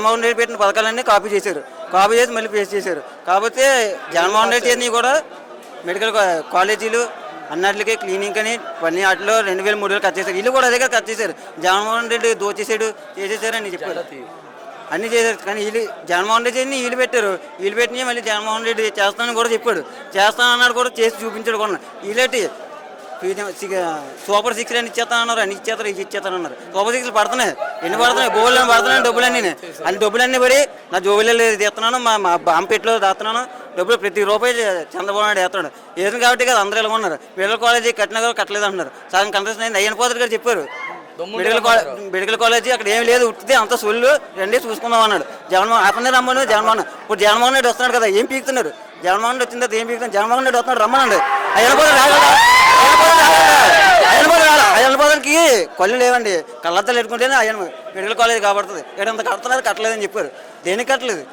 జగన్మోహన్ రెడ్డి పెట్టిన పథకాలన్నీ కాపీ చేసి మళ్ళీ పేస్ట్ చేశారు. కాకపోతే జగన్మోహన్ రెడ్డి చేసినవి కూడా మెడికల్ కాలేజీలు అన్నిటికీ క్లీనింగ్ అని పని వాటిలో 2000, 3000 ఖర్చు చేశారు. ఇల్లు కూడా అదే ఖర్చు చేశారు. జగన్మోహన్ రెడ్డి దోచేసాడు చేసేసారు అని చెప్పారు, అన్నీ చేశారు. కానీ వీళ్ళు జగన్మోహన్ రెడ్డి చేసి వీళ్ళు పెట్టారు. వీళ్ళు పెట్టినవి మళ్ళీ జగన్మోహన్ రెడ్డి చేస్తానని కూడా చెప్పాడు. చేస్తానన్నాడు కూడా, చేసి చూపించాడు కూడా. వీళ్ళేటి సూపర్ 6 అని ఇచ్చేస్తానన్నారు, అన్ని ఇచ్చేస్తారు, ఇది ఇచ్చేస్తానన్నారు. సూపర్ 6 పడుతున్నాయి, ఎన్ని పడుతున్నాయి, గోల్డ్ అని పడుతున్నాయి డబ్బులన్నీ. అన్ని డబ్బులన్నీ పడి నా జోబుల్లో తీస్తున్నాను, మా బాంపెట్లో దాస్తున్నాను డబ్బులు. ప్రతి రూపాయి చంద్రబాబు నాయుడు వేస్తున్నాడు. వేసిన కాబట్టి కదా అందరూ ఇలా ఉన్నారు. మెడికల్ కాలేజీ కట్టినా కూడా కట్టలేదు అంటున్నారు. సగం కన్స్ట్రక్షన్ అయింది. అయ్యన్ పోతారు గారు చెప్పారు మెడికల్ కాలేజీ అక్కడ ఏమి లేదు, ఉట్టితే అంత సొల్లు రెండే చూసుకుందాం అన్నాడు. జగన్మోహన్ అతనే రమ్మను. ఇప్పుడు జగన్మోహన్ రెడ్డి వస్తున్నాడు కదా, ఏం పీకుతున్నారు? జగన్మోహన్ రెడ్డి వచ్చిన తర్వాత ఏం పీకుతున్నారు? జగన్మోహన్ రెడ్డి వస్తున్నాడు, రమ్మనండి. అయ్యన్ పోదానికి కళ్ళు లేవండి, కళ్ళద్దాలు పెట్టుకుంటేనే అయ్యన్ మెడికల్ కాలేజ్ కాబడుతుంది. ఇక్కడ అంత కడుతున్నారు, కట్టలేదని చెప్పారు. దేనికి కట్టలేదు?